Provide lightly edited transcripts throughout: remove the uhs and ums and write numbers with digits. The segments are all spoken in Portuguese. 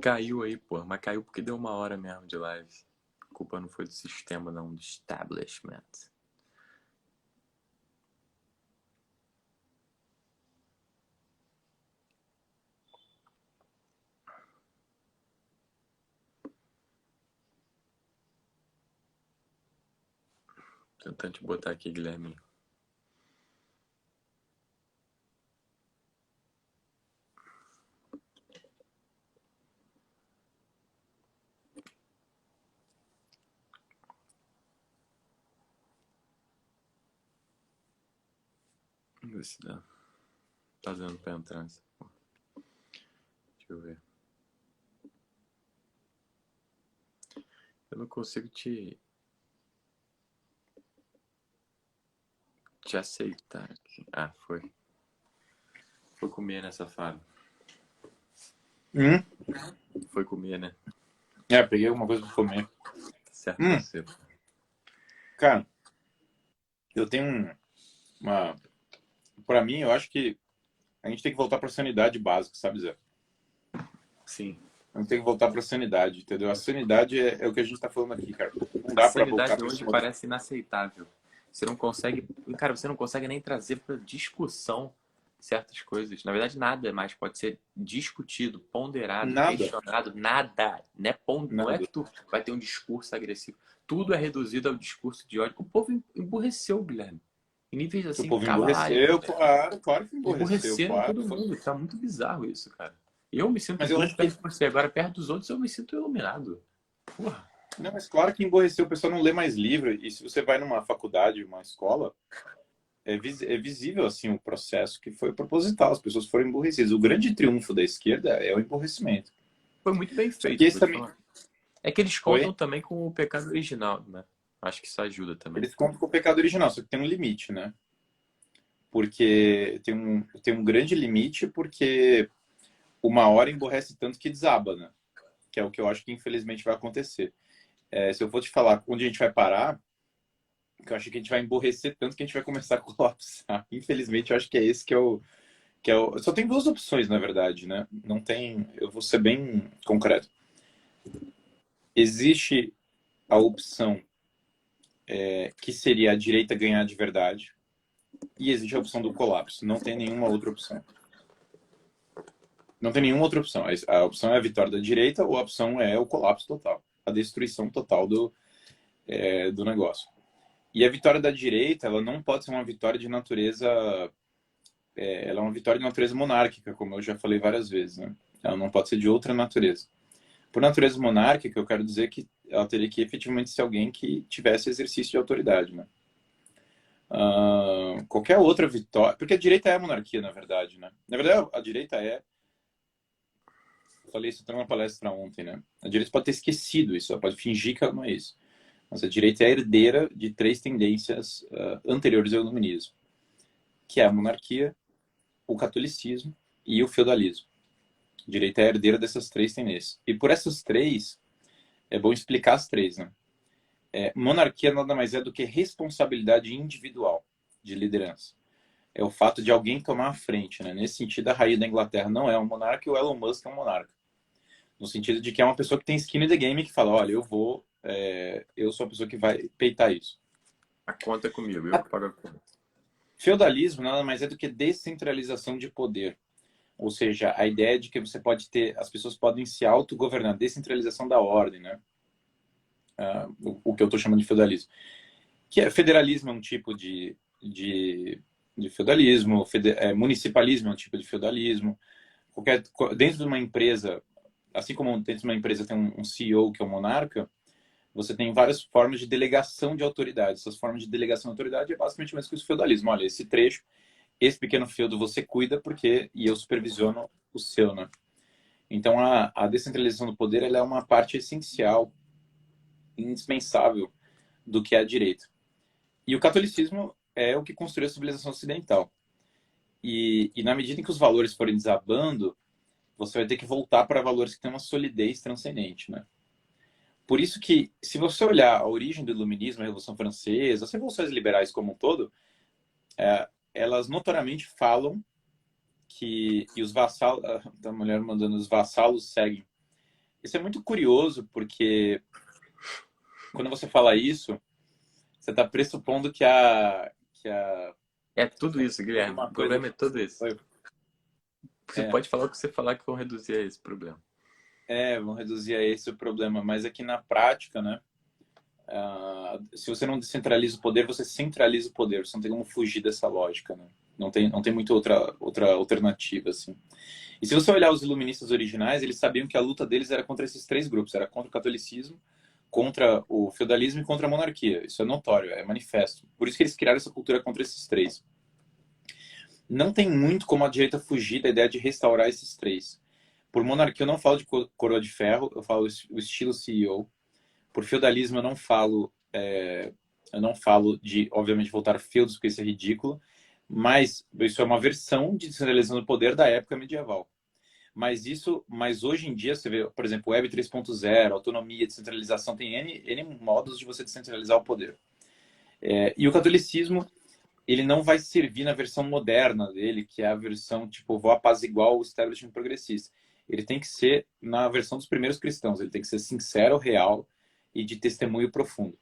Caiu aí, pô. Mas caiu porque deu 1 hora mesmo de live. A culpa não foi do sistema, não. Do establishment. Tentando te botar aqui, Guilherme. Vamos ver se dá. Tá dando pra entrar nessa porra. Deixa eu ver. Eu não consigo te aceitar aqui. Ah, foi. Foi comer, né, safado? Hum? Foi comer, né? Peguei alguma coisa pra comer. Certo você. Cara, eu tenho uma... Pra mim, eu acho que a gente tem que voltar pra sanidade básica, sabe, Zé? Sim. A gente tem que voltar pra sanidade, entendeu? A sanidade é o que a gente tá falando aqui, cara. Não A dá pra voltar sanidade pra hoje cima do... parece inaceitável. Você não consegue. Cara, você não consegue nem trazer para discussão certas coisas. Na verdade, nada mais pode ser discutido, ponderado, Nada. questionado. Nada. Não é Nada. que tu vai ter um discurso agressivo. Tudo é reduzido ao discurso de ódio. O povo emburreceu, Guilherme. Em níveis O assim, povo cavalares. emborreceu, claro que emborreceu, Emburreceram claro. todo mundo. Tá muito bizarro isso, cara. Eu me sinto Mas eu burro acho que... perto de você. Agora, perto dos outros, eu me sinto iluminado. Porra. Não, mas claro que emborreceu, o pessoal não lê mais livro. E se você vai numa faculdade, uma escola, é visível assim o processo que foi proposital. As pessoas foram emborrecidas. O grande triunfo da esquerda é o emborrecimento. Foi muito bem Só que feito, esse vou te também... falar. É que eles contam Oi? também com o pecado original, né? Acho que isso ajuda também. Eles contam com o pecado original, só que tem um limite, né? Porque tem um grande limite, porque uma hora emborrece tanto que desaba, né? Que é o que eu acho que infelizmente vai acontecer. Se eu for te falar onde a gente vai parar, que eu acho que a gente vai emborrecer tanto que a gente vai começar a colapsar. Infelizmente, eu acho que é esse que é o... Só tem duas opções, na verdade, né? Não tem... Eu vou ser bem concreto. Existe a opção que seria a direita ganhar de verdade, e existe a opção do colapso. Não tem nenhuma outra opção. Não tem nenhuma outra opção. A opção é a vitória da direita ou a opção é o colapso total. A destruição total do negócio. E a vitória da direita, ela não pode ser uma vitória de natureza... ela é uma vitória de natureza monárquica, como eu já falei várias vezes, né? Ela não pode ser de outra natureza. Por natureza monárquica, eu quero dizer que ela teria que efetivamente ser alguém que tivesse exercício de autoridade, né? Qualquer outra vitória... Porque a direita é a monarquia, na verdade, né? Na verdade, a direita é... Eu falei isso até numa palestra ontem, né? A direita pode ter esquecido isso, ela pode fingir que ela não é isso. Mas a direita é a herdeira de três tendências anteriores ao iluminismo, que é a monarquia, o catolicismo e o feudalismo. A direita é a herdeira dessas três tendências. E por essas três, é bom explicar as três, né? Monarquia nada mais é do que responsabilidade individual de liderança. É o fato de alguém tomar a frente, né? Nesse sentido, a rainha da Inglaterra não é um monarca e o Elon Musk é um monarca. No sentido de que é uma pessoa que tem skin in the game, que fala, olha, eu sou a pessoa que vai peitar isso. A conta é comigo, eu que pago a conta. Feudalismo nada mais é do que descentralização de poder. Ou seja, a ideia de que você pode ter, as pessoas podem se autogovernar, descentralização da ordem, né? O que eu estou chamando de feudalismo. Federalismo é um tipo de feudalismo, municipalismo é um tipo de feudalismo. Dentro de uma empresa, assim como dentro de uma empresa tem um CEO que é um monarca, você tem várias formas de delegação de autoridade. Essas formas de delegação de autoridade é basicamente o mesmo que o feudalismo. Olha, esse trecho, esse pequeno feudo você cuida e eu supervisiono o seu, né? Então, a descentralização do poder ela é uma parte essencial, indispensável do que é a direita. E o catolicismo é o que construiu a civilização ocidental. E na medida em que os valores forem desabando, você vai ter que voltar para valores que têm uma solidez transcendente, né? Por isso que, se você olhar a origem do iluminismo, a Revolução Francesa, as revoluções liberais como um todo, elas notoriamente falam que os vassalos, a mulher mandando os vassalos seguem. Isso é muito curioso, porque quando você fala isso, você está pressupondo que a É tudo como isso, quando Guilherme. uma O coisa problema é tudo isso. Você é, pode falar o que você falar que vão reduzir a esse problema. vão reduzir a esse o problema, mas aqui na prática, né? Se você não descentraliza o poder, você centraliza o poder. Você não tem como fugir dessa lógica, né? Não tem muita outra alternativa, assim. E se você olhar os iluministas originais, eles sabiam que a luta deles era contra esses três grupos. Era contra o catolicismo, contra o feudalismo e contra a monarquia. Isso é notório, é manifesto. Por isso que eles criaram essa cultura contra esses três. Não tem muito como a direita fugir da ideia de restaurar esses três. Por monarquia, eu não falo de coroa de ferro, eu falo o estilo CEO. Por feudalismo, eu não falo de, obviamente, voltar feudos, porque isso é ridículo, mas isso é uma versão de descentralização do poder da época medieval. Mas hoje em dia, você vê, por exemplo, Web 3.0, autonomia, descentralização, tem N modos de você descentralizar o poder. E o catolicismo, ele não vai servir na versão moderna dele, que é a versão, tipo, vou apaziguar o establishment progressista. Ele tem que ser na versão dos primeiros cristãos, ele tem que ser sincero, real e de testemunho profundo.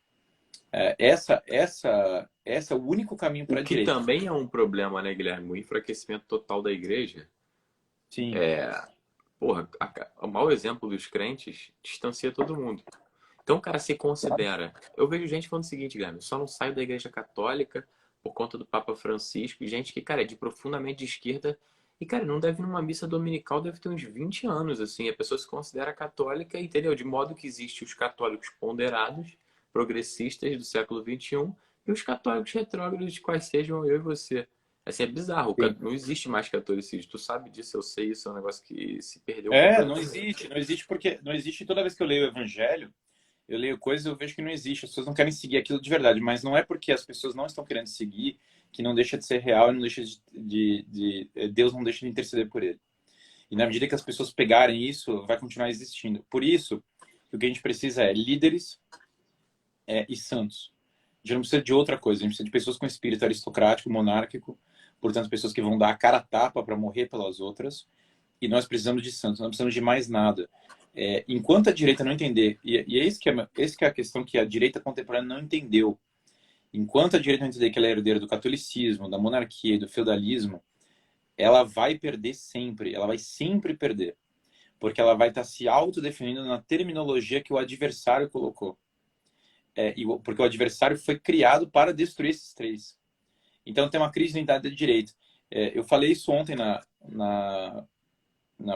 Essa é o único caminho O para a que direita. também é um problema, né, Guilherme? O enfraquecimento total da igreja. Sim. Porra, o mau exemplo dos crentes distancia todo mundo. Então o cara se considera. Eu vejo gente falando o seguinte, Guilherme, só não saio da igreja católica por conta do Papa Francisco, e gente que, cara, é de profundamente de esquerda. E, cara, não deve ir numa missa dominical, deve ter uns 20 anos, assim. A pessoa se considera católica, entendeu? De modo que existe os católicos ponderados, progressistas do século XXI, e os católicos retrógrados, quais sejam eu e você. Assim, é bizarro. Sim. Não existe mais catolicismo. Tu sabe disso, eu sei isso, é um negócio que se perdeu Não completamente. existe, não existe porque não existe toda vez que eu leio o evangelho, eu leio coisas e eu vejo que não existe. As pessoas não querem seguir aquilo de verdade, mas não é porque as pessoas não estão querendo seguir que não deixa de ser real e não deixa Deus não deixa de interceder por ele. E na medida que as pessoas pegarem isso, vai continuar existindo. Por isso, o que a gente precisa é líderes e santos. A gente não precisa de outra coisa, a gente precisa de pessoas com espírito aristocrático, monárquico, portanto, pessoas que vão dar a cara a tapa para morrer pelas outras. E nós precisamos de santos, não precisamos de mais nada. Enquanto a direita não entender, e é esse que é a questão que a direita contemporânea não entendeu. Enquanto a direita não entender que ela é herdeira do catolicismo, da monarquia e do feudalismo, ela vai perder sempre, ela vai sempre perder. Porque ela vai estar se autodefinindo na terminologia que o adversário colocou. Porque o adversário foi criado para destruir esses três. Então tem uma crise de identidade da direita. Eu falei isso ontem na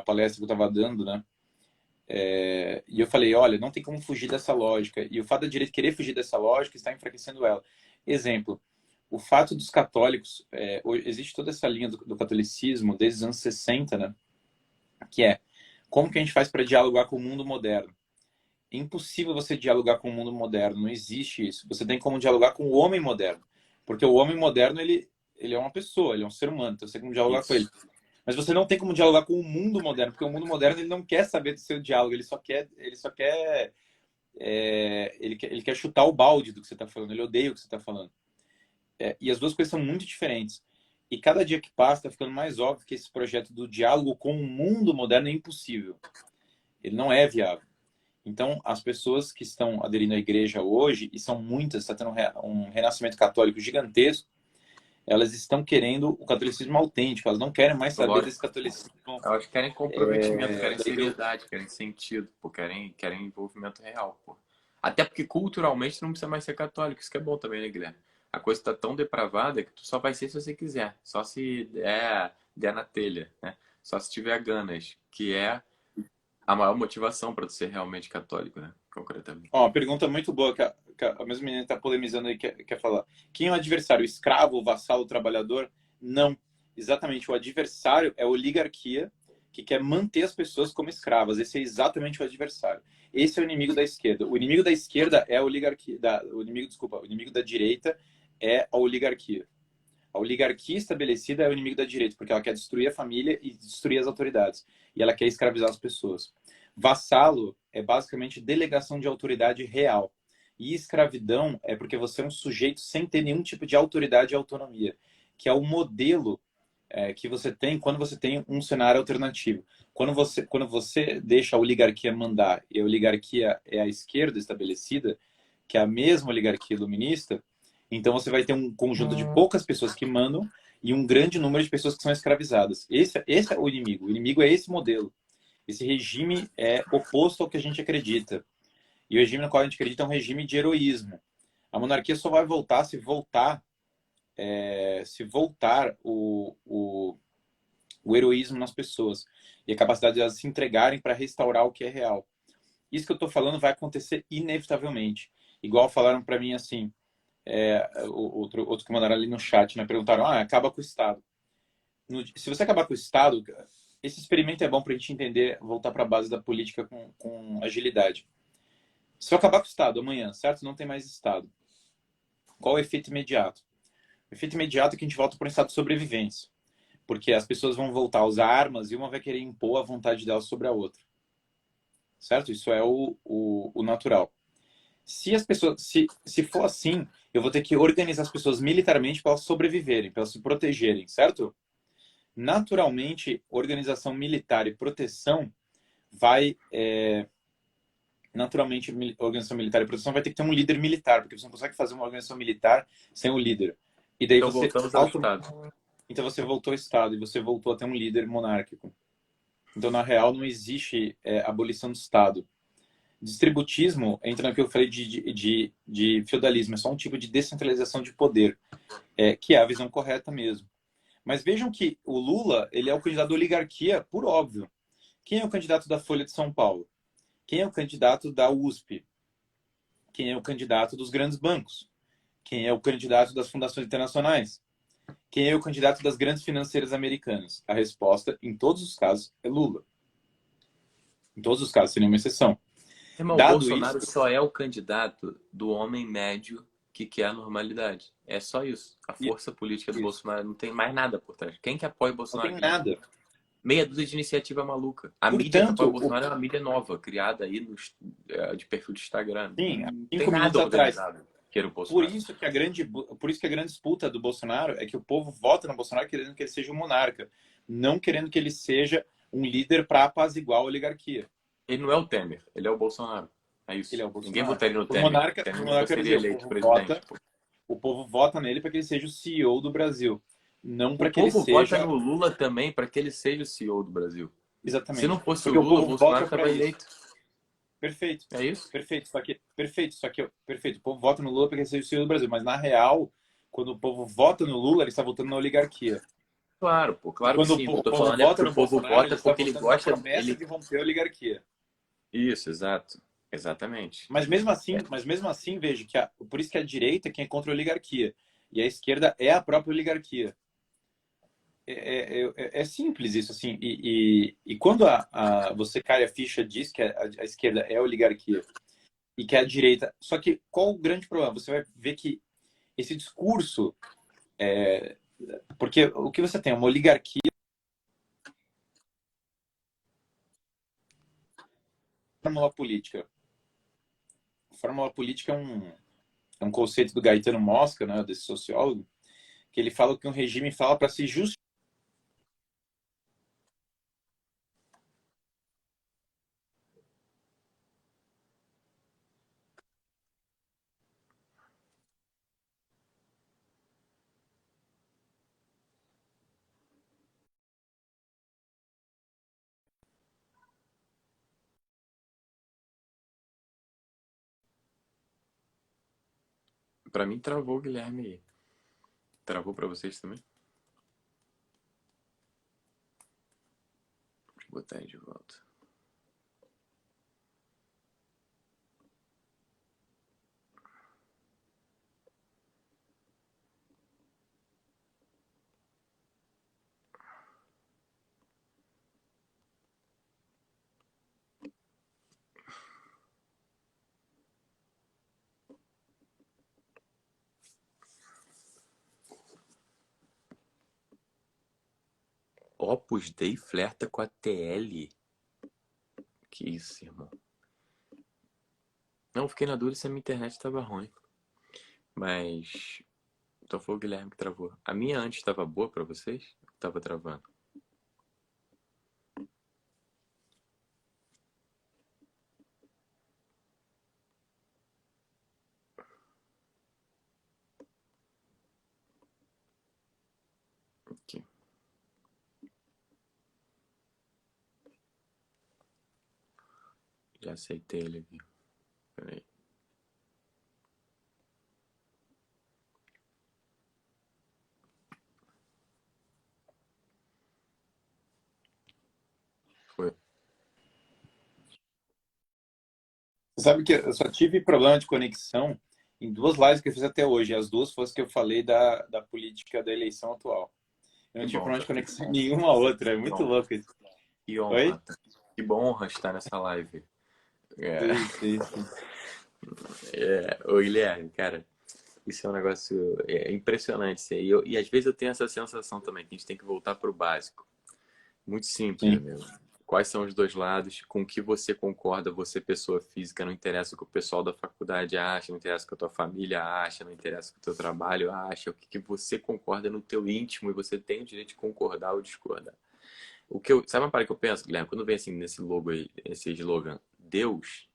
palestra que eu estava dando, né? E eu falei, olha, não tem como fugir dessa lógica. E o fato da direita querer fugir dessa lógica está enfraquecendo ela. Exemplo, o fato dos católicos, existe toda essa linha do catolicismo desde os anos 60, né? Que é, como que a gente faz para dialogar com o mundo moderno? É impossível você dialogar com o mundo moderno, não existe isso. Você tem como dialogar com o homem moderno. Porque o homem moderno, ele é uma pessoa, ele é um ser humano, então você tem como dialogar com ele. Isso. Mas você não tem como dialogar com o mundo moderno, porque o mundo moderno ele não quer saber do seu diálogo, ele quer chutar o balde do que você está falando, ele odeia o que você está falando. E as duas coisas são muito diferentes. E cada dia que passa está ficando mais óbvio que esse projeto do diálogo com o mundo moderno é impossível. Ele não é viável. Então, as pessoas que estão aderindo à igreja hoje, e são muitas, está tendo um renascimento católico gigantesco, elas estão querendo o catolicismo autêntico, elas não querem mais saber desse Lógico. catolicismo Elas querem comprometimento, querem da ideologia. seriedade, querem sentido, pô, querem envolvimento real, pô. Até porque culturalmente não precisa mais ser católico, isso que é bom também, né, Guilherme? A coisa tá tão depravada que tu só vai ser se você quiser, só se der na telha, né? Só se tiver ganas, que é a maior motivação para tu ser realmente católico, né? Concretamente. Ó, uma pergunta muito boa que a mesma menina está polemizando aí, quer falar. Quem é o adversário? O escravo, o vassalo, o trabalhador? Não. Exatamente, o adversário é a oligarquia que quer manter as pessoas como escravas. Esse é exatamente o adversário. Esse é o inimigo da esquerda. O inimigo da esquerda é a oligarquia. O inimigo da direita é a oligarquia. A oligarquia estabelecida é o inimigo da direita, porque ela quer destruir a família e destruir as autoridades. E ela quer escravizar as pessoas. Vassalo é basicamente delegação de autoridade real. E escravidão é porque você é um sujeito sem ter nenhum tipo de autoridade e autonomia, que é o modelo que você tem quando você tem um cenário alternativo. Quando você deixa a oligarquia mandar e a oligarquia é a esquerda estabelecida, que é a mesma oligarquia iluminista, então você vai ter um conjunto de poucas pessoas que mandam e um grande número de pessoas que são escravizadas. Esse é o inimigo. O inimigo é esse modelo. Esse regime é oposto ao que a gente acredita. E o regime no qual a gente acredita é um regime de heroísmo. A monarquia só vai voltar se voltar o heroísmo nas pessoas e a capacidade de elas se entregarem para restaurar o que é real. Isso que eu estou falando vai acontecer inevitavelmente. Igual falaram para mim assim, outro que mandaram ali no chat, né? Perguntaram, acaba com o Estado. Se você acabar com o Estado, esse experimento é bom para a gente entender, voltar para a base da política com agilidade. Se eu acabar com o Estado amanhã, certo? Não tem mais Estado. Qual é o efeito imediato? O efeito imediato é que a gente volta para um estado de sobrevivência. Porque as pessoas vão voltar a usar armas e uma vai querer impor a vontade dela sobre a outra. Certo? Isso é o natural. Se as pessoas, se for assim, eu vou ter que organizar as pessoas militarmente para elas sobreviverem, para elas se protegerem, certo? Naturalmente, organização militar e proteção vai naturalmente, organização militar e proteção vai ter que ter um líder militar, porque você não consegue fazer uma organização militar sem um líder. E daí Então você voltamos ao Estado. então você voltou ao Estado e você voltou a ter um líder monárquico. Então, na real, não existe abolição do Estado. Distributismo entra no que eu falei de feudalismo. É só um tipo de descentralização de poder, que é a visão correta mesmo. Mas vejam que o Lula ele é o candidato da oligarquia, por óbvio. Quem é o candidato da Folha de São Paulo? Quem é o candidato da USP? Quem é o candidato dos grandes bancos? Quem é o candidato das fundações internacionais? Quem é o candidato das grandes financeiras americanas? A resposta, em todos os casos, é Lula. Em todos os casos, sem nenhuma exceção. Irmão, o Dado isso, Bolsonaro só é o candidato do homem médio que quer a normalidade. É só isso. A força política do isso. Bolsonaro não tem mais nada por trás. Quem que apoia o Não Bolsonaro tem aqui? nada. Meia dúzia de iniciativa maluca. A mídia que apoia o Portanto, Bolsonaro é uma mídia nova, criada aí de perfil de Instagram. sim, há Não tem 5 minutos nada atrás. organizado que era o Por Bolsonaro. isso que a grande disputa do Bolsonaro é que o povo vota no Bolsonaro querendo que ele seja um monarca, não querendo que ele seja um líder para apaziguar a oligarquia. Ele não é o Temer, ele é o Bolsonaro. É Ele é isso. o Ninguém Bolsonaro. votaria no Por Temer. O monarca, por Temer nunca monarca quer seria dizer, eleito presidente. Pô. o povo vota nele para que ele seja o CEO do Brasil, não O para que ele povo vota seja no Lula também para que ele seja o CEO do Brasil. Se não exatamente, fosse o porque o Lula, o povo Bolsonaro vota para estava isso. eleito. Perfeito. É isso? Perfeito. O povo vota no Lula para que ele seja o CEO do Brasil, mas na real, quando o povo vota no Lula, ele está votando na oligarquia. Claro, pô, E claro que quando sim. O que eu o tô povo falando é vota porque o no povo Bolsonaro, ele vota está porque ele votando na gosta. promessa de romper a oligarquia. Isso, exato. Exatamente. Mas mesmo assim, veja que por isso que a direita é quem é contra a oligarquia e a esquerda é a própria oligarquia. É simples isso, assim. E quando você cai a ficha diz que a esquerda é a oligarquia e que a direita. Só que qual o grande problema? Você vai ver que esse discurso. Porque o que você tem? Uma oligarquia. Fórmula política. Fórmula política é um conceito do Gaetano Mosca, né, desse sociólogo, que ele fala que um regime fala para se justificar. Pra mim travou, Guilherme aí. Travou pra vocês também? Deixa eu botar aí de volta. Opus Dei flerta com a TL. Que isso, irmão. Não, fiquei na dúvida se a minha internet tava ruim. Mas. Então foi o Guilherme que travou. A minha antes estava boa pra vocês? tava travando. Aqui. Já aceitei ele aqui. Peraí. Foi. Você sabe que eu só tive problema de conexão em duas lives que eu fiz até hoje. As duas foram as que eu falei da política da eleição atual. Eu Que não tive bom, problema de cara. conexão em nenhuma outra. É Que muito honra. louco isso. Que Oi? honra. Que bom honra estar nessa live. É, Sim, sim, sim. ô Guilherme, cara, isso é um negócio impressionante. Isso aí. E às vezes eu tenho essa sensação também, que a gente tem que voltar para o básico. Muito simples, Sim. amigo. Quais são os dois lados? Com o que você concorda, você, pessoa física, não interessa o que o pessoal da faculdade acha, não interessa o que a tua família acha, não interessa o que o teu trabalho acha, o que que você concorda no teu íntimo e você tem o direito de concordar ou discordar. Sabe uma parada que eu penso, Guilherme? Quando vem assim nesse logo aí, esse slogan, Deus,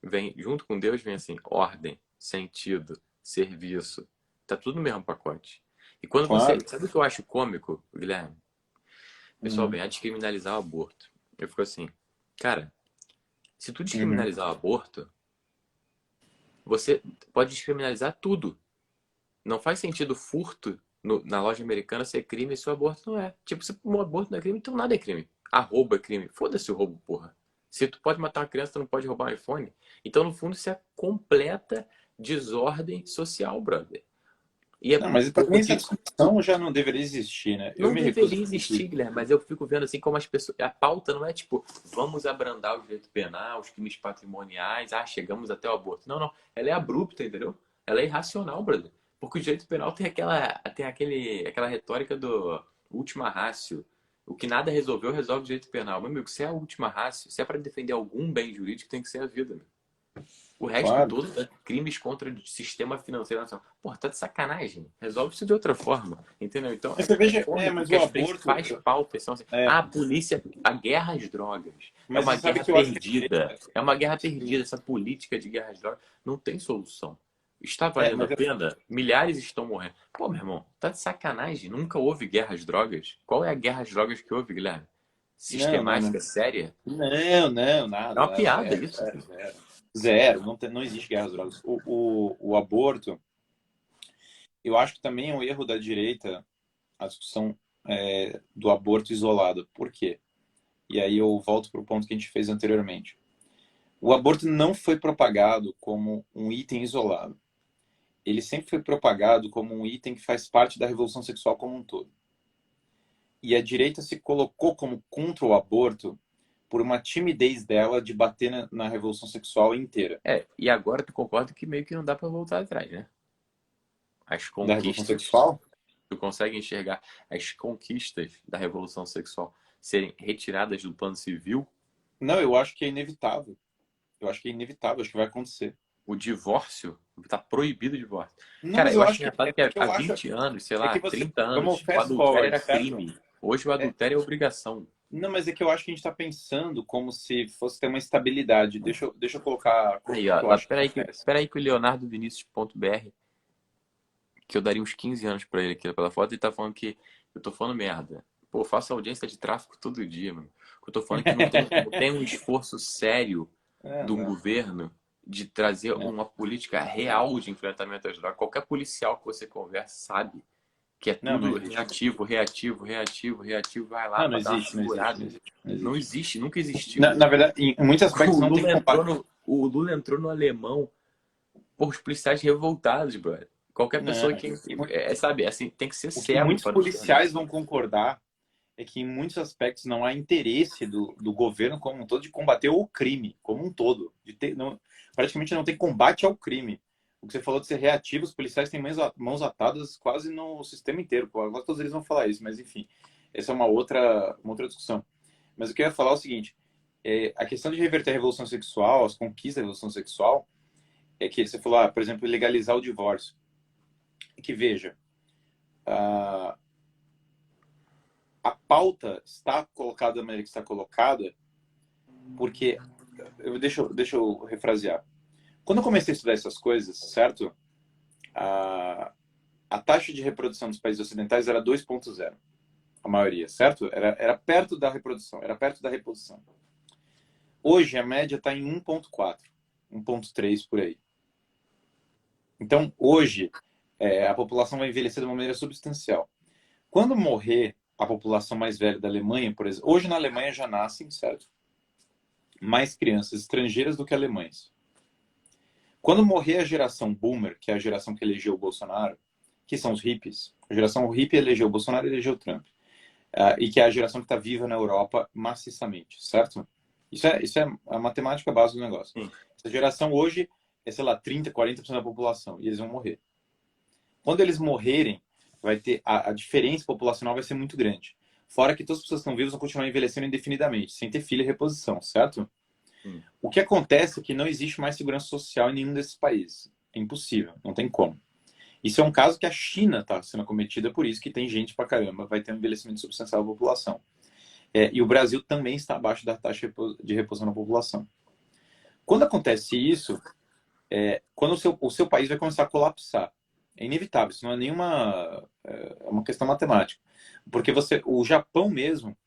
vem, junto com Deus vem assim, ordem, sentido, serviço. Tá tudo no mesmo pacote. E quando você. Claro. Sabe o que eu acho cômico, Guilherme? O pessoal Uhum. vem a descriminalizar o aborto. Eu fico assim, cara, se tu Uhum. descriminalizar o aborto, você pode descriminalizar tudo. Não faz sentido furto na loja americana ser crime e seu aborto não é. Tipo, se o aborto não é crime, então nada é crime. Arroba é crime. Foda-se o roubo, porra. Se tu pode matar uma criança, tu não pode roubar um iPhone. Então, no fundo, isso é completa desordem social, brother. E é Não, mas para mim essa porque discussão já não deveria existir, né? Eu não me recuso a deveria existir, discutir. Guilherme, mas eu fico vendo assim como as pessoas. A pauta não é tipo, vamos abrandar o direito penal, os crimes patrimoniais, chegamos até o aborto. Não, não. Ela é abrupta, entendeu? Ela é irracional, brother. Porque o direito penal aquela retórica do última ratio. O que nada resolveu, resolve o direito penal. Meu amigo, se é a última ratio, se é para defender algum bem jurídico, tem que ser a vida, meu. O resto Claro. todo é crimes contra o sistema financeiro nacional. Pô, tá de sacanagem. Resolve isso de outra forma. Entendeu? Então Mas é, você é veja, cômico mas que o as aborto, principais pautas são assim. é, A polícia, a guerra às drogas. É mas uma você sabe guerra que eu acho que perdida. É uma guerra perdida. Essa política de guerra às drogas não tem solução. Está valendo a mas pena? Milhares estão morrendo. Pô, meu irmão, tá de sacanagem. Nunca houve guerra às drogas. Qual é a guerra às drogas que houve, Guilherme? não, não, não. Sistemática, séria? Não, não, É nada, uma nada, piada zero, isso. zero, zero. Zero, não, não existe guerra às drogas. O aborto, eu acho que também é um erro da direita a discussão do aborto isolado. Por quê? E aí eu volto para o ponto que a gente fez anteriormente. O aborto não foi propagado como um item isolado. Ele sempre foi propagado como um item que faz parte da revolução sexual como um todo. E a direita se colocou como contra o aborto por uma timidez dela de bater na revolução sexual inteira. E agora tu concorda que meio que não dá pra voltar atrás, né? As Da revolução conquistas, sexual? tu consegue enxergar as conquistas da revolução sexual serem retiradas do plano civil? Não, eu acho que é inevitável. Eu acho que é inevitável, acho que vai acontecer. O divórcio, tá proibido o divórcio. Não, Cara, mas eu eu acho acho que engraçado que há eu acho 20 anos, sei é lá, que você 30 vamos anos, o fast adultério forward, era certo? crime. Hoje o É, adultério é obrigação. não, mas é que eu acho que a gente está pensando como se fosse ter uma estabilidade. Deixa eu colocar Aí, o ó, que eu acho que acontece. peraí que o Leonardo Vinícius.br, que eu daria uns 15 anos pra ele aqui pela foto, ele tá falando que eu tô falando merda. Pô, eu faço audiência de tráfico todo dia, mano. Eu tô falando que não tem um esforço sério É, de um não, governo de trazer não. uma política real de enfrentamento às drogas. Qualquer policial que você conversa sabe que é Não, não tudo existe. reativo, reativo, reativo, reativo, vai lá Não, não pra dar uma existe, não existe, não segurada. existe, não Não existe. existe, nunca existiu. Na verdade, em muitos aspectos O não tem Lula entrou combate. no alemão por os policiais revoltados, brother. Qualquer Não, pessoa que sabe, assim, tem que ser o que cego muitos para não enxergar policiais isso. vão concordar é que em muitos aspectos não há interesse do governo como um todo de combater o crime como um todo. Praticamente não tem combate ao crime. O que você falou de ser reativo, os policiais têm mãos atadas quase no sistema inteiro. Agora todos eles vão falar isso, mas enfim, essa é uma outra discussão. Mas o que eu ia falar é o seguinte, a questão de reverter a revolução sexual, as conquistas da revolução sexual, é que você falou, por exemplo, legalizar o divórcio. Que veja, ah, a pauta está colocada da maneira que está colocada, porque, deixa eu refrasear. Quando eu comecei a estudar essas coisas, certo? A taxa de reprodução dos países ocidentais era 2,0, a maioria, certo? Era perto da reprodução, era perto da reposição. Hoje, a média está em 1,4, 1,3 por aí. Então, hoje, a população vai envelhecer de uma maneira substancial. Quando morrer a população mais velha da Alemanha, por exemplo, hoje na Alemanha já nascem, certo? Mais crianças estrangeiras do que alemães. Quando morrer a geração boomer, que é a geração que elegeu o Bolsonaro, que são os hippies, a geração hippie elegeu o Bolsonaro e elegeu o Trump, e que é a geração que está viva na Europa maciçamente, certo? Isso é a matemática base do negócio. Sim. Essa geração hoje é, sei lá, 30, 40% da população, e eles vão morrer. Quando eles morrerem, vai ter a diferença populacional vai ser muito grande. Fora que todas as pessoas que estão vivas vão continuar envelhecendo indefinidamente, sem ter filho e reposição, certo? O que acontece é que não existe mais segurança social em nenhum desses países. É impossível, não tem como. Isso é um caso que a China está sendo acometida por isso, que tem gente pra caramba, vai ter um envelhecimento substancial da população. E o Brasil também está abaixo da taxa de reposição da população. Quando acontece isso, quando o seu país vai começar a colapsar. É inevitável, isso não é nenhuma... É uma questão matemática. Porque o Japão mesmo,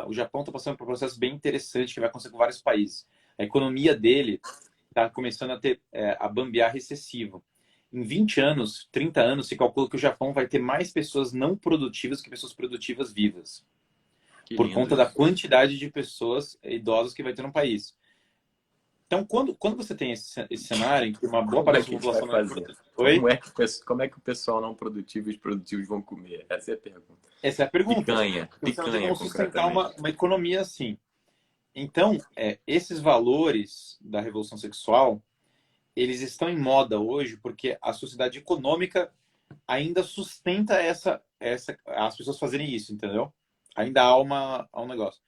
o Japão está passando por um processo bem interessante que vai acontecer com vários países. A economia dele está começando a bambear recessivo. Em 20 anos, 30 anos, se calcula que o Japão vai ter mais pessoas não produtivas que pessoas produtivas vivas. Por conta da quantidade de pessoas idosas que vai ter no país. Então, quando você tem esse cenário em que uma boa parte da população não é produtiva... Como é que o pessoal não produtivo e os produtivos vão comer? Essa é a pergunta. Essa é a pergunta. Picanha, você não tem como sustentar concretamente. uma economia assim. Então, esses valores da revolução sexual, eles estão em moda hoje porque a sociedade econômica ainda sustenta as pessoas fazerem isso, entendeu? Ainda há um negócio.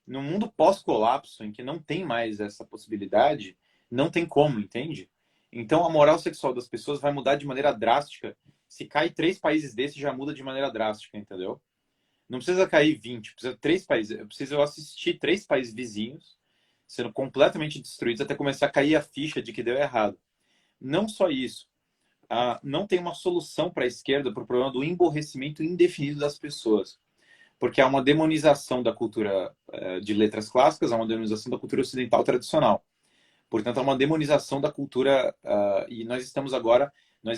No mundo pós-colapso, em que não tem mais essa possibilidade, não tem como, entende? Então, a moral sexual das pessoas vai mudar de maneira drástica. Se cai 3 países desses, já muda de maneira drástica, entendeu? Não precisa cair 20, precisa 3 países. Eu preciso assistir 3 países vizinhos sendo completamente destruídos até começar a cair a ficha de que deu errado. Não só isso. Não tem uma solução para a esquerda para o problema do emborrecimento indefinido das pessoas. Porque há uma demonização da cultura de letras clássicas, há uma demonização da cultura ocidental tradicional. Portanto, há uma demonização da cultura, e nós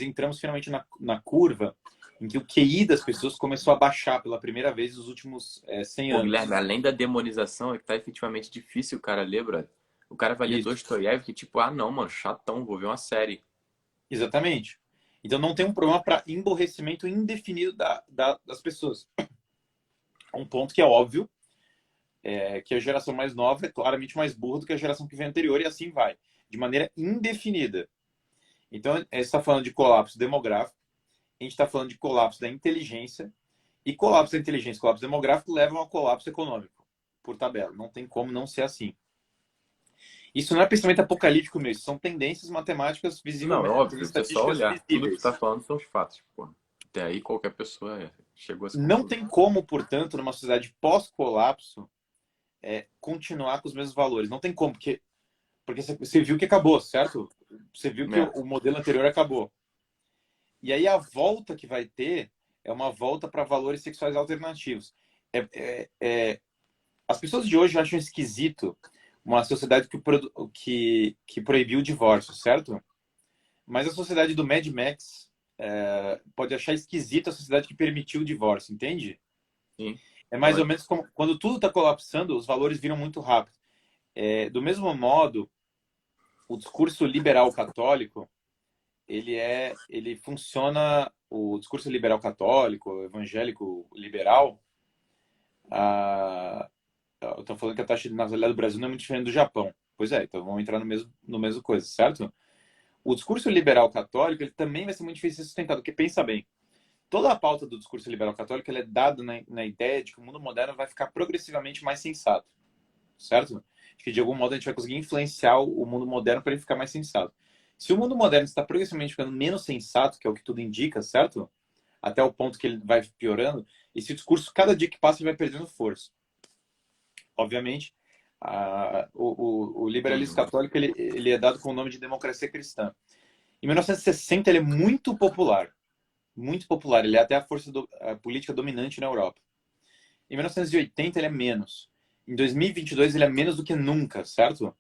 entramos finalmente na curva em que o QI das pessoas começou a baixar pela primeira vez nos últimos 100 anos. Guilherme, além da demonização, é que tá efetivamente difícil o cara ler, brother. O cara vai ler Dostoiévski, tipo, não, mano, chatão, vou ver uma série. Exatamente. Então não tem um problema para emborrecimento indefinido das pessoas. Um ponto que é óbvio, que a geração mais nova é claramente mais burra do que a geração que vem anterior, e assim vai, de maneira indefinida. Então, a gente está falando de colapso demográfico, a gente está falando de colapso da inteligência, e colapso da inteligência e colapso demográfico levam ao colapso econômico, por tabela. Não tem como não ser assim. Isso não é pensamento apocalíptico mesmo, são tendências matemáticas visivelmente. Não, é óbvio, é só olhar. Tudo que você está falando são os fatos, pô. Até aí qualquer pessoa chegou a essa conclusão. Não tem como, portanto, numa sociedade pós-colapso, continuar com os mesmos valores. Não tem como, porque você viu que acabou, certo? Você viu que o modelo anterior acabou. E aí a volta que vai ter é uma volta para valores sexuais alternativos. As pessoas de hoje acham esquisito uma sociedade que proibiu o divórcio, certo? Mas a sociedade do Mad Max pode achar esquisito a sociedade que permitiu o divórcio, entende? Sim. É mais ou menos como quando tudo está colapsando, os valores viram muito rápido. Do mesmo modo, o discurso liberal católico, ele funciona, o discurso liberal católico, evangélico liberal, eu estou falando que a taxa de natalidade do Brasil não é muito diferente do Japão. Pois é, então vamos entrar no mesmo coisa, certo? O discurso liberal católico, ele também vai ser muito difícil de ser sustentado, porque pensa bem, toda a pauta do discurso liberal católico ele é dada na ideia de que o mundo moderno vai ficar progressivamente mais sensato, certo? Acho que de algum modo a gente vai conseguir influenciar o mundo moderno para ele ficar mais sensato. Se o mundo moderno está progressivamente ficando menos sensato, que é o que tudo indica, certo? até o ponto que ele vai piorando, esse discurso, cada dia que passa, ele vai perdendo força. Obviamente, o liberalismo Uhum. católico ele é dado com o nome de democracia cristã. Em 1960, ele é muito popular. Muito popular. Ele é até a política dominante na Europa. Em 1980, ele é menos. Em 2022, ele é menos do que nunca, certo?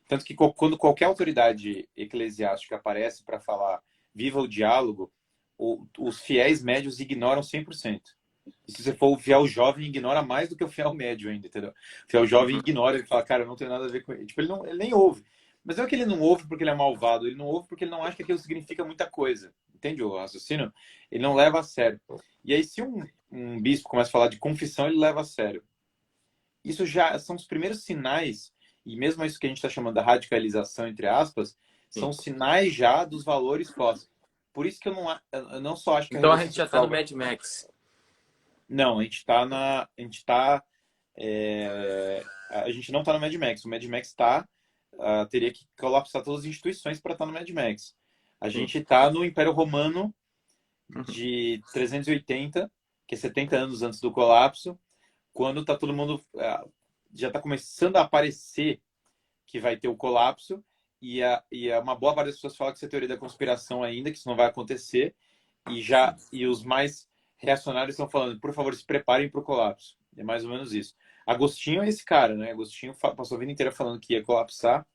Tanto que quando qualquer autoridade eclesiástica aparece para falar viva o diálogo, os fiéis médios ignoram 100%. E se você for o fiel jovem, ignora mais do que o fiel médio ainda, entendeu? O fiel jovem ignora, ele fala, cara, eu não tenho nada a ver com ele. Tipo, ele nem ouve. Mas não é que ele não ouve porque ele é malvado, ele não ouve porque ele não acha que aquilo significa muita coisa. Entende o raciocínio? Ele não leva a sério. E aí, se um bispo começa a falar de confissão, ele leva a sério. Isso já são os primeiros sinais, e mesmo isso que a gente está chamando da radicalização, entre aspas, são Sim. sinais já dos valores cósmicos. Por isso que eu não só acho que a Então a Revolução gente já tá Sexual... no Mad Max. Não, a gente não está no Mad Max. O Mad Max teria que colapsar todas as instituições para estar no Mad Max. A Sim. gente está no Império Romano Uhum. de 380, que é 70 anos antes do colapso, quando está todo mundo já está começando a aparecer que vai ter o colapso, e uma boa parte das pessoas fala que isso é teoria da conspiração ainda, que isso não vai acontecer, e os mais reacionários estão falando, por favor, se preparem para o colapso. É mais ou menos isso. Agostinho é esse cara, né? Agostinho passou a vida inteira falando que ia colapsar,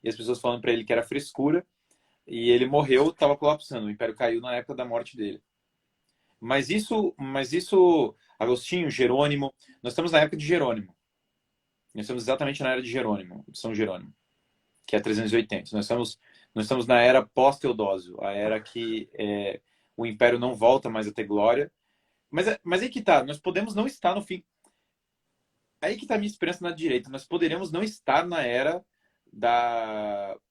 e as pessoas falando para ele que era frescura, e ele morreu, estava colapsando. O império caiu na época da morte dele. Mas isso, Agostinho, Jerônimo, nós estamos na época de Jerônimo. Nós estamos exatamente na era de Jerônimo, de São Jerônimo, que é 380. Nós estamos na era pós-Teodósio, a era que o império não volta mais a ter glória. Mas aí que tá, nós podemos não estar no fim. Aí que tá a minha esperança na direita. Nós poderíamos não estar na era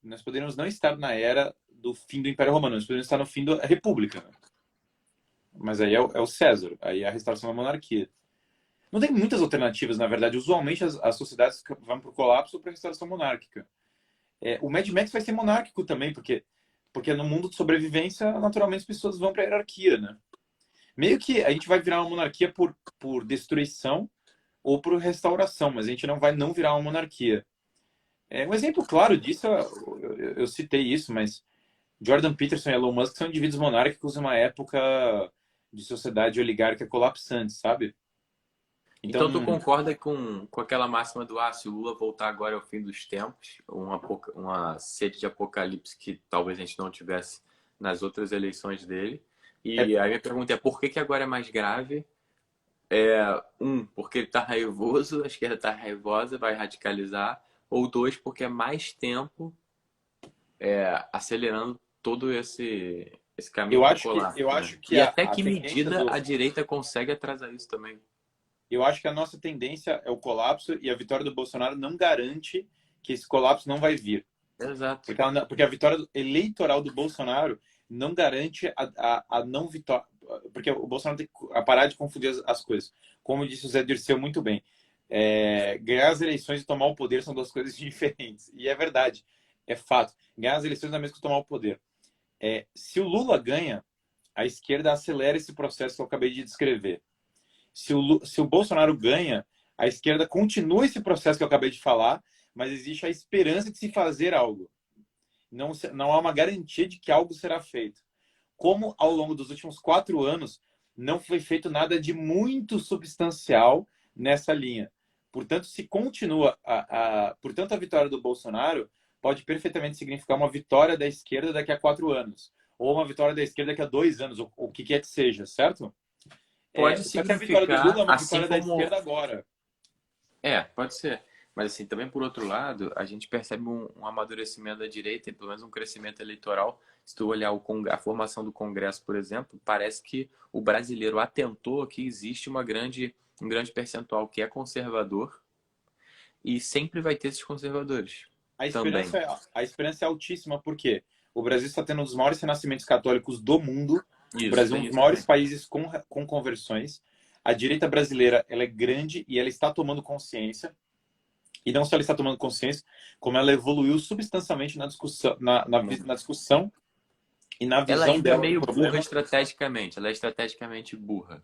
Nós poderíamos não estar na era do fim do Império Romano. Nós poderíamos estar no fim da República. Né? Mas aí é o César. Aí é a restauração da monarquia. Não tem muitas alternativas, na verdade. Usualmente as sociedades vão para o colapso ou para a restauração monárquica. O Mad Max vai ser monárquico também, porque no mundo de sobrevivência, naturalmente as pessoas vão para a hierarquia, né? Meio que a gente vai virar uma monarquia por destruição ou por restauração, mas a gente não vai não virar uma monarquia. Um exemplo claro disso, eu citei isso, mas Jordan Peterson e Elon Musk são indivíduos monárquicos em uma época de sociedade oligárquica colapsante, sabe? Então tu Então, concorda com aquela máxima do se o Lula voltar agora ao fim dos tempos, uma sede de apocalipse que talvez a gente não tivesse nas outras eleições dele? é, E aí minha pergunta é por que que agora é mais grave? Porque ele tá raivoso, a esquerda tá raivosa, vai radicalizar. Ou dois, porque é mais tempo acelerando todo esse caminho para o eu colapso, né? acho que E até a que tendência medida a direita consegue atrasar isso também. eu acho que a nossa tendência é o colapso e a vitória do Bolsonaro não garante que esse colapso não vai vir. Exato. Porque a vitória eleitoral do Bolsonaro não garante a não vitória. Porque o Bolsonaro tem que parar de confundir as coisas. Como disse o Zé Dirceu muito bem, ganhar as eleições e tomar o poder são duas coisas diferentes. E é verdade, é fato. Ganhar as eleições não é mesmo que tomar o poder. Se o Lula ganha, a esquerda acelera esse processo que eu acabei de descrever. Se o Bolsonaro ganha, a esquerda continua esse processo que eu acabei de falar, mas existe a esperança de se fazer algo. Não há uma garantia de que algo será feito. Como ao longo dos últimos 4 anos não foi feito nada de muito substancial nessa linha. Portanto, se continua portanto, a vitória do Bolsonaro pode perfeitamente significar uma vitória da esquerda daqui a 4 anos, ou uma vitória da esquerda daqui a 2 anos, ou o que quer que seja, certo? Pode Só que a vitória do significar, Lula é uma assim vitória da como. esquerda agora. Pode ser. Mas assim, também por outro lado, a gente percebe um amadurecimento da direita e pelo menos um crescimento eleitoral. Se tu olhar a formação do Congresso, por exemplo, parece que o brasileiro atentou que existe um grande percentual que é conservador e sempre vai ter esses conservadores A também. esperança, a esperança é altíssima, porque o Brasil está tendo um dos maiores renascimentos católicos do mundo. O Isso, Brasil é um tem dos isso também. maiores países com conversões. A direita brasileira ela é grande e ela está tomando consciência. E não só ela está tomando consciência, como ela evoluiu substancialmente na discussão, na discussão E na Ela visão ainda é dela do meio burra problema... estrategicamente. Ela é estrategicamente burra,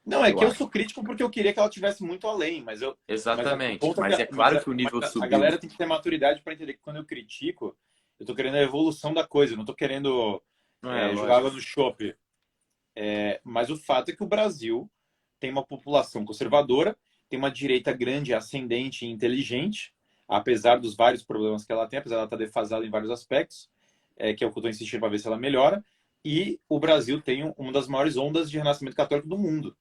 Não, é eu que eu acho. sou crítico porque eu queria que ela tivesse muito além, mas o Exatamente. ponto é que Mas é claro que o nível a subiu. galera tem que ter maturidade para entender que quando eu critico, eu tô querendo a evolução da coisa, eu não tô querendo Não é, jogar água lógico. no chope. Mas o fato é que o Brasil tem uma população conservadora, tem uma direita grande, ascendente e inteligente, apesar dos vários problemas que ela tem, apesar de ela estar defasada em vários aspectos, que é o que eu estou insistindo para ver se ela melhora. E o Brasil tem uma das maiores ondas de renascimento católico do mundo.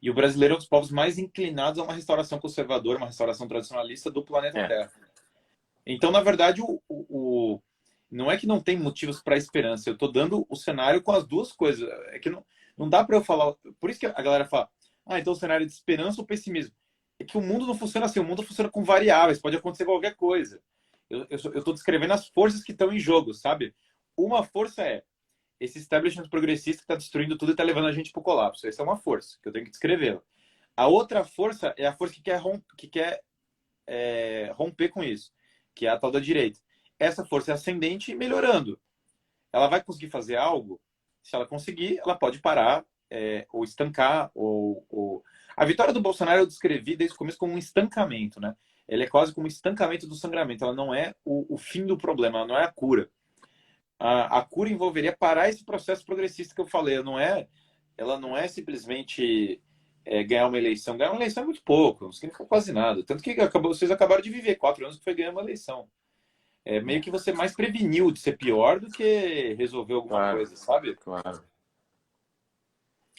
E o brasileiro é um dos povos mais inclinados a uma restauração conservadora, uma restauração tradicionalista do planeta É. Terra. Então, na verdade, não é que não tem motivos para esperança. Eu estou dando o cenário com as duas coisas. É que não dá para eu falar. Por isso que a galera fala, então o cenário é de esperança ou pessimismo? É que o mundo não funciona assim. O mundo funciona com variáveis. Pode acontecer qualquer coisa. Eu estou descrevendo as forças que estão em jogo, sabe? Uma força é esse establishment progressista que está destruindo tudo e está levando a gente para o colapso. Essa é uma força que eu tenho que descrever. A outra força é a força que quer romper com isso, que é a tal da direita. Essa força é ascendente e melhorando. Ela vai conseguir fazer algo? Se ela conseguir, ela pode parar ou estancar. A vitória do Bolsonaro eu descrevi desde o começo como um estancamento, né? Ela é quase como um estancamento do sangramento. Ela não é o fim do problema, ela não é a cura. A cura envolveria parar esse processo progressista que eu falei. Ela não é simplesmente ganhar uma eleição. Ganhar uma eleição é muito pouco, não significa quase nada. Tanto que vocês acabaram de viver 4 anos que foi ganhar uma eleição. É meio que você mais preveniu de ser pior do que resolver alguma Claro, coisa, sabe? claro.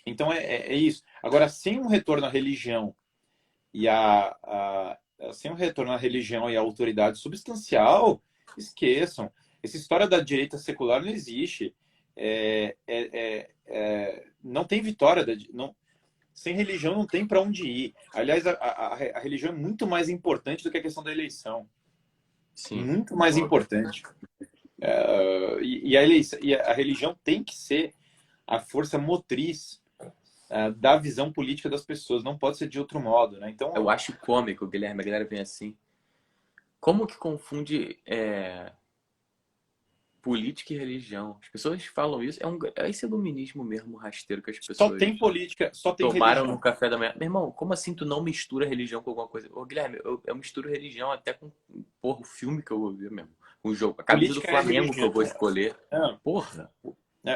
Então é isso. Agora, sem um retorno à religião e sem um retorno à religião e à autoridade substancial, esqueçam. Essa história da direita secular não existe. Não tem vitória. Não, sem religião não tem para onde ir. Aliás, a religião é muito mais importante do que a questão da eleição. Sim. Muito mais Óbvio. importante. E a religião tem que ser a força motriz da visão política das pessoas. Não pode ser de outro modo, né? Eu Então, acho cômico, Guilherme, a galera vem assim. Como que confunde política e religião? As pessoas falam isso. É esse iluminismo mesmo rasteiro que as só pessoas tem política, só tem tomaram no religião. café da manhã. Meu irmão, como assim tu não mistura religião com alguma coisa? Ô, Guilherme, eu misturo religião até com, porra, o filme que eu vou ver mesmo. O jogo, a camisa do Política é Flamengo que eu religião. vou escolher. Não, Porra,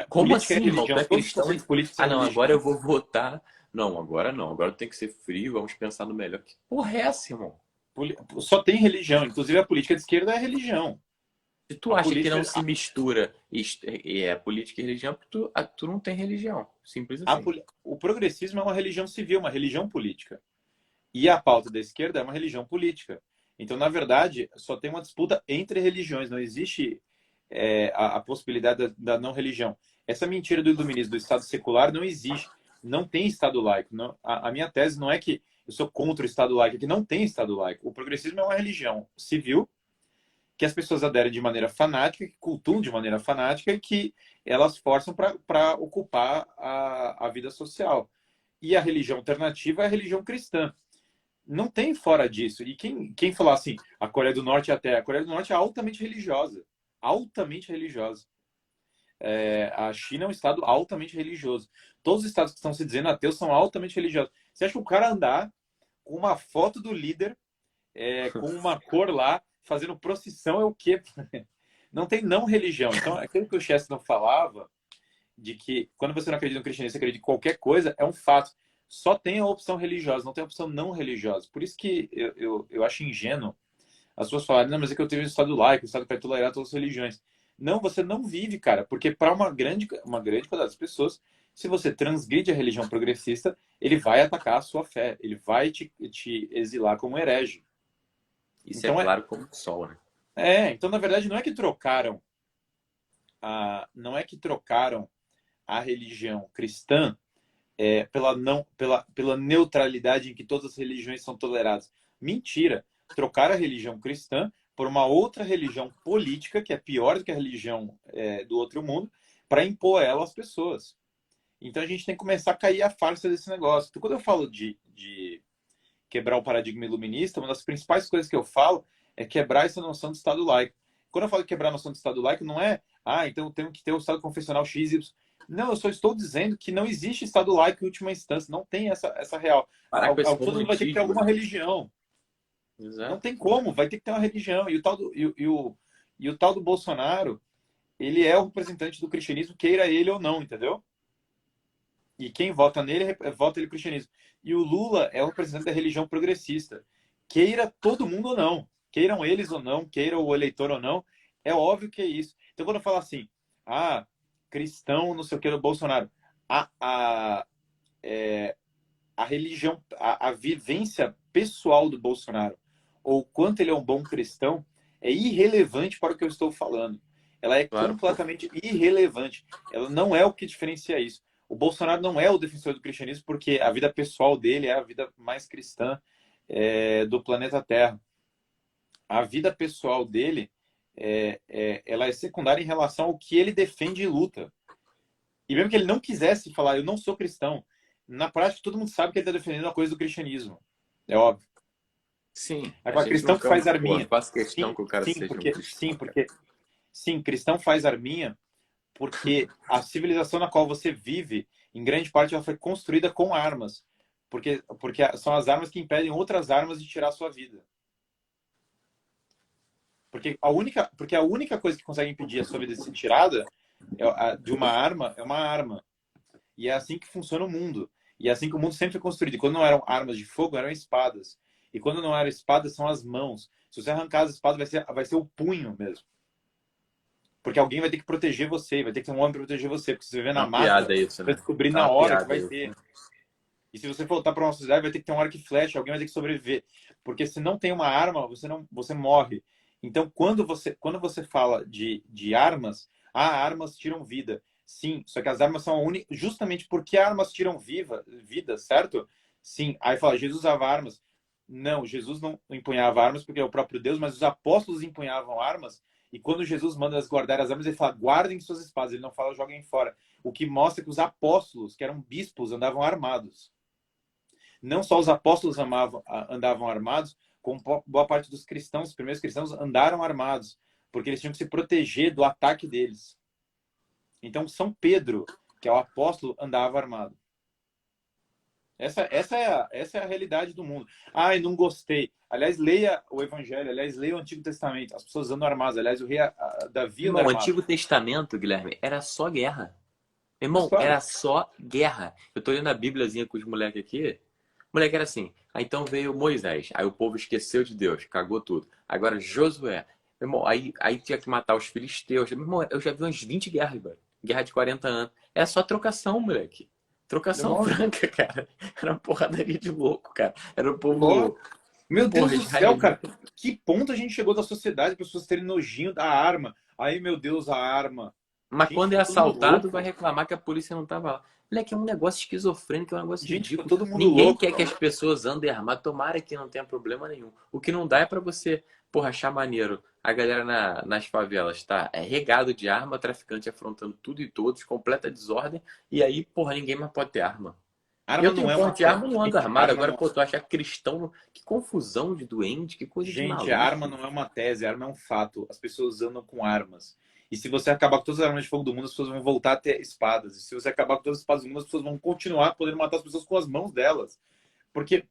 como política é assim, irmão? Tu religião. é Todos os cristão? conceitos políticos Ah, são não, agora religião. eu vou votar. Não, agora não. Agora tem que ser frio, vamos pensar no melhor. Que porra é essa, irmão? Só tem religião. Inclusive, a política de esquerda é religião. Se tu A acha que não política, se mistura política e religião, tu não tem religião. Simples assim. o progressismo é uma religião civil, uma religião política. E a pauta da esquerda é uma religião política. Então, na verdade, só tem uma disputa entre religiões. Não existe a possibilidade da não religião. Essa mentira do iluminismo, do Estado secular, não existe. Não tem Estado laico. Não, a minha tese não é que eu sou contra o Estado laico, é que não tem Estado laico. O progressismo é uma religião civil que as pessoas aderem de maneira fanática, que cultuam de maneira fanática e que elas forçam para ocupar a vida social. E a religião alternativa é a religião cristã. Não tem fora disso. E quem falar assim, a Coreia do Norte é até. A Coreia do Norte é altamente religiosa. Altamente religiosa. A China é um estado altamente religioso. Todos os estados que estão se dizendo ateus são altamente religiosos. Você acha que o cara andar com uma foto do líder, com uma cor lá, fazendo procissão é o quê? Não tem não religião. Então, aquilo que o Chesterton falava, de que quando você não acredita no cristianismo, você acredita em qualquer coisa, é um fato. Só tem a opção religiosa, não tem a opção não religiosa. Por isso que eu acho ingênuo as pessoas falarem, não, mas é que eu tenho um estado laico, um estado que vai tolerar todas as religiões. Não, você não vive, cara, porque para uma grande quantidade das pessoas, se você transgride a religião progressista, ele vai atacar a sua fé, ele vai te exilar como herege. Isso é Então, claro como o sol, né? então na verdade não é que trocaram a religião cristã pela neutralidade em que todas as religiões são toleradas. Mentira. Trocar a religião cristã por uma outra religião política, que é pior do que a religião do outro mundo, para impor ela às pessoas. Então a gente tem que começar a cair a farsa desse negócio. Então, quando eu falo de quebrar o paradigma iluminista, uma das principais coisas que eu falo é quebrar essa noção de Estado laico. Quando eu falo de quebrar a noção de Estado laico, não é Ah, então temos que ter o Estado confessional X, Y. Não, eu só estou dizendo que não existe Estado laico em última instância. Não tem essa real. Parar com esse Todo mundo vai ter que ter romantismo, alguma né? religião. Não Exato. tem como, vai ter que ter uma religião. E o tal do Bolsonaro, ele é o representante do cristianismo, queira ele ou não, entendeu? E quem vota nele, vota ele cristianismo. E o Lula é o representante da religião progressista. Queira todo mundo ou não. Queiram eles ou não, queira o eleitor ou não, é óbvio que é isso. Então, quando eu falo assim, cristão, não sei o que, do Bolsonaro, a, a, a religião, a vivência pessoal do Bolsonaro, ou quanto ele é um bom cristão, é irrelevante para o que eu estou falando. Ela é Claro, pô. completamente irrelevante. Ela não é o que diferencia isso. O Bolsonaro não é o defensor do cristianismo porque a vida pessoal dele é a vida mais cristã do planeta Terra. A vida pessoal dele ela é secundária em relação ao que ele defende e luta. E mesmo que ele não quisesse falar, eu não sou cristão, na prática todo mundo sabe que ele está defendendo a coisa do cristianismo. É óbvio. Sim, a Agora, gente cristão que nunca, faz pô, arminha. faz questão Sim, que o cara sim, seja um porque cristão, cara. sim, cristão faz arminha porque a civilização na qual você vive, em grande parte, ela foi construída com armas. Porque são as armas que impedem outras armas de tirar a sua vida. Porque a única coisa que consegue impedir a sua vida de ser tirada de uma arma é uma arma. E é assim que funciona o mundo. E é assim que o mundo sempre foi construído. E quando não eram armas de fogo, eram espadas. E quando não eram espadas, são as mãos. Se você arrancar as espadas, vai ser o punho mesmo. Porque alguém vai ter que proteger você, vai ter que ter um homem para proteger você. Porque se você viver É na uma mata, piada isso, vai né? descobrir É na uma hora que piada vai isso, né? ter. E se você voltar para uma sociedade, vai ter que ter um arco e flecha, alguém vai ter que sobreviver. Porque se não tem uma arma, você morre. Então, quando você fala de armas, armas tiram vida. Sim, só que as armas são justamente porque armas tiram vida, certo? Sim, aí fala, Jesus usava armas. Não, Jesus não empunhava armas porque é o próprio Deus, mas os apóstolos empunhavam armas. E quando Jesus manda elas guardar as armas, ele fala, guardem suas espadas. Ele não fala, joguem fora. O que mostra que os apóstolos, que eram bispos, andavam armados. Não só os apóstolos andavam armados, como boa parte dos cristãos, os primeiros cristãos, andaram armados, porque eles tinham que se proteger do ataque deles. Então, São Pedro, que é o apóstolo, andava armado. Essa é a realidade do mundo. Ai, não gostei. Aliás, leia o Evangelho, aliás, leia o Antigo Testamento. As pessoas andam armadas. Aliás, o rei Davi anda Irmão, o armado. Antigo Testamento, Guilherme, era só guerra. A Irmão, história. era só guerra. Eu tô lendo a Bíbliazinha com os moleques aqui. O moleque era assim. Aí então veio Moisés. Aí o povo esqueceu de Deus, cagou tudo. Agora Josué. Meu irmão, aí tinha que matar os filisteus. Meu irmão, eu já vi umas 20 guerras, velho. Guerra de 40 anos. Era só trocação, moleque. Trocação Lógico. franca, cara. Era uma porradaria de louco, cara. Era o Lógico. povo, Meu Deus porra, do céu, cara. israelita. Que ponto a gente chegou da sociedade, pessoas terem nojinho da arma. Aí, meu Deus, a arma. Mas Gente, quando é ficou todo mundo assaltado, vai louco. reclamar que a polícia não tava lá. Moleque, é um negócio esquizofrênico, é um negócio Gente, ficou ridículo. todo mundo Ninguém louco. quer que as pessoas andem armadas. Tomara que não tenha problema nenhum. O que não dá é pra você, porra, achar maneiro. A galera nas favelas tá regado de arma, traficante afrontando tudo e todos, completa desordem. E aí, porra, ninguém mais pode ter arma. Arma Eu não tenho é uma porte de arma, não ando gente, armado. arma Agora, não. pô, tu acha cristão. Que confusão de doente, que coisa de Gente, a arma maluco. não é uma tese, a arma é um fato. As pessoas andam com armas. E se você acabar com todas as armas de fogo do mundo, as pessoas vão voltar a ter espadas. E se você acabar com todas as espadas do mundo, as pessoas vão continuar podendo matar as pessoas com as mãos delas. Porque